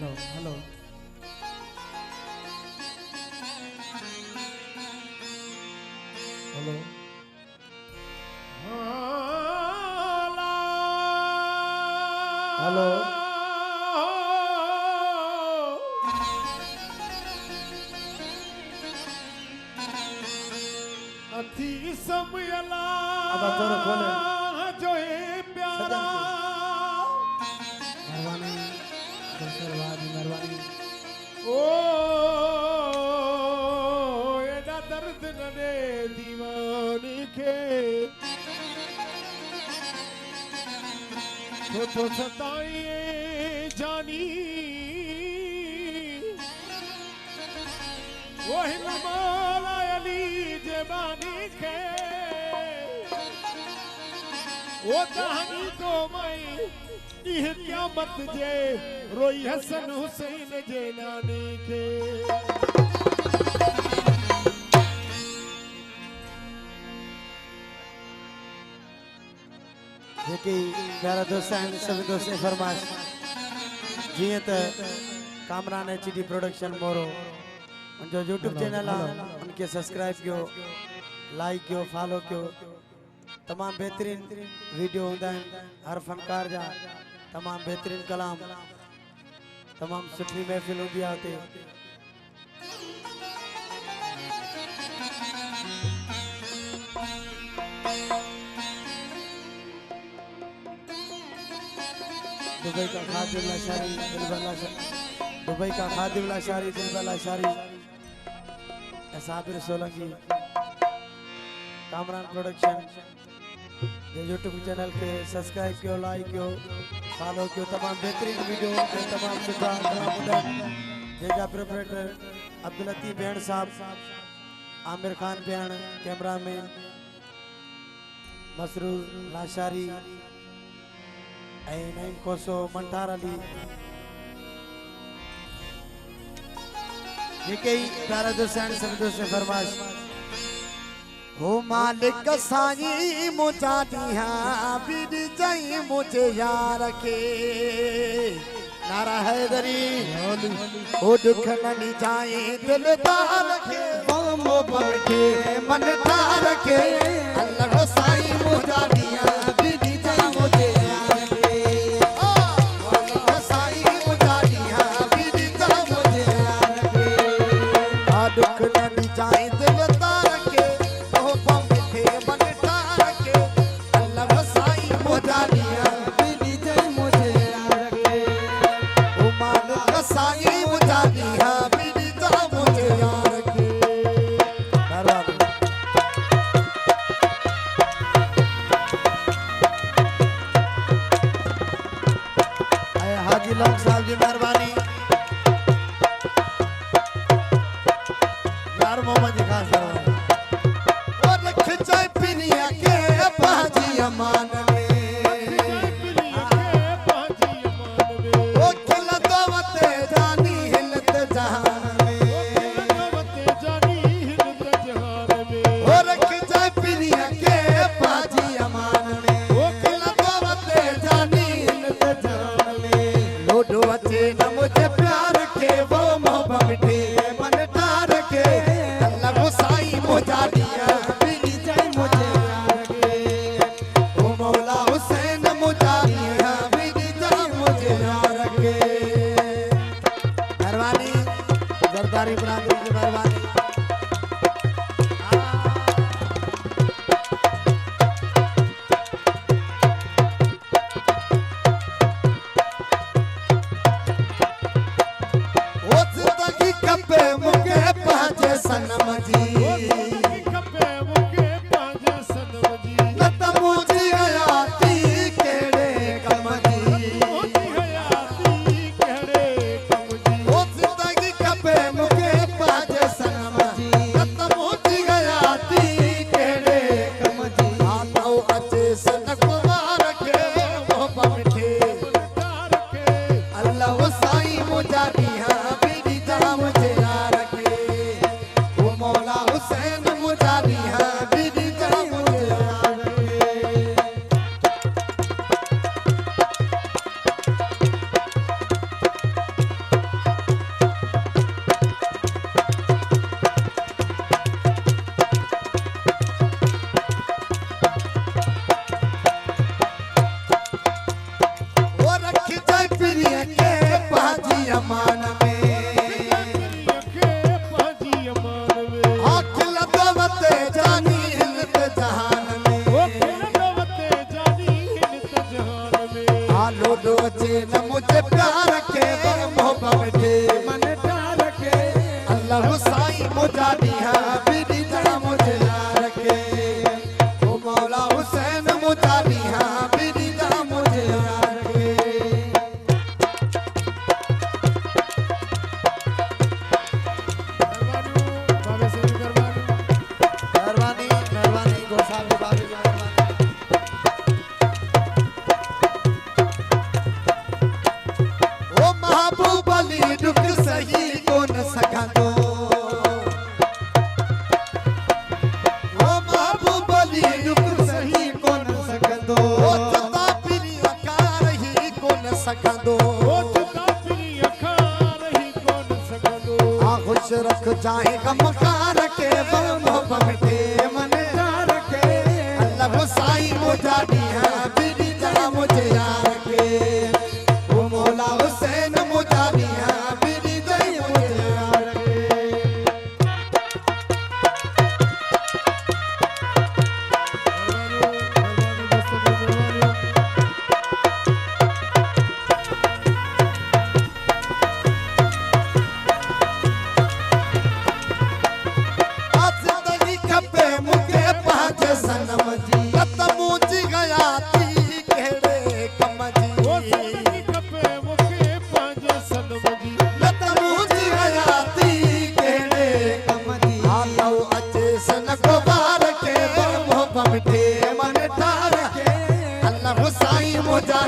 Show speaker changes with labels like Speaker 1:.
Speaker 1: hello hello hello hello
Speaker 2: अथी समयला
Speaker 1: अब तोरो खोले
Speaker 2: जो है प्यारा
Speaker 1: मेहरबानी दरबारी मेहरबानी
Speaker 2: ओ एडा दर्द नने दीवानी के तो सताए जानी वही मौला अली जबानी के वो कहानी को मैं यह क्या मत जे रोई हसन हुसैन जेलानी के
Speaker 1: जेकी प्यारा दोस्त आहिनि सभी दोस्त फरमाइश जीअं त कामरान एचडी प्रोडक्शन मोरो मुंहिंजो यूट्यूब चैनल आहे उनखे सब्सक्राइब कयो लाइक कयो फॉलो कयो तमामु बेहतरीन वीडियो हूंदा आहिनि हर फनकार जा तमामु बेहतरीन कलाम तमामु सुठी महफ़िल हूंदी आहे हुते दुबई का खादिम लाशारी दुबई का खादिम लाशारी दिलबर लाशारी साबिर सोलंकी कामरान प्रोडक्शन जे यूट्यूब चैनल के सब्सक्राइब कयो लाइक कयो फॉलो कयो तमाम बेहतरीन वीडियो ऐं तमाम सुठा कलाम हूंदा आहिनि जंहिंजा प्रोपरेटर अब्दुल लतीफ़ भेण साहब आमिर खान भेण कैमरामैन मसरूर लाशारी नईम कोसो मंठार अली जेके प्यारा दोस्त आहिनि सभी दोस्त फरमाइश हो मालिक साईं मुझा दिया बिद जाई मुझे यार के नारा हैदरी ओ दुख न जाए दिल तार के बम के मन तार के अल्लाह साईं मुझा दिया बिद जाई मुझे यार के अल्लाह साईं मुझा दिया बिद जाई मुझे यार के आ दुख न जाए दिल तार के हाजी लोग साहब जी मेहरबानी यार मोहम्मद जी खास और रख चाय पिनिया के बाजी अमान में ओ खिला दावत जानी हिलत जहान में ओ रख चाय पिनिया के बाजी अमान में ओ खिला दावत जानी हिलत जहान में लोडो अचे न मुझे प्यार के वो मोहब्बत मिठे मन तार के अल्लाह वो साईं मुझा दिया बिनी जाए मुझे यार के ओ मौला हुसैन मुझा दिया बिनी जाए मुझे यार के मेहरबानी जरदारी बरादरी की मेहरबानी सनम जी खपे मुके पाजे सनम जी नत मुझी हयाती केड़े कम जी मुझी हयाती केड़े कम जी ओ जिंदगी खपे मुके पाजे सनम जी नत मुझी हयाती केड़े कम जी आतो अचे सन कुमार के मोहब्बत मिठे तार के अल्लाह वो साईं मुझा दिया बिनी जा मुझे यार के मौला हुसैन मुझा दिया बिनी जा मुझे यार के मिटे मन ठार के अल्लाह वो साईं मुझा दिया बीड़ी जहाँ मुझे यार के वो मौला हुसैन मुझा दिया बीड़ी जहाँ मुझे यार के मन ठार के अल्लाह हुसैन मुझा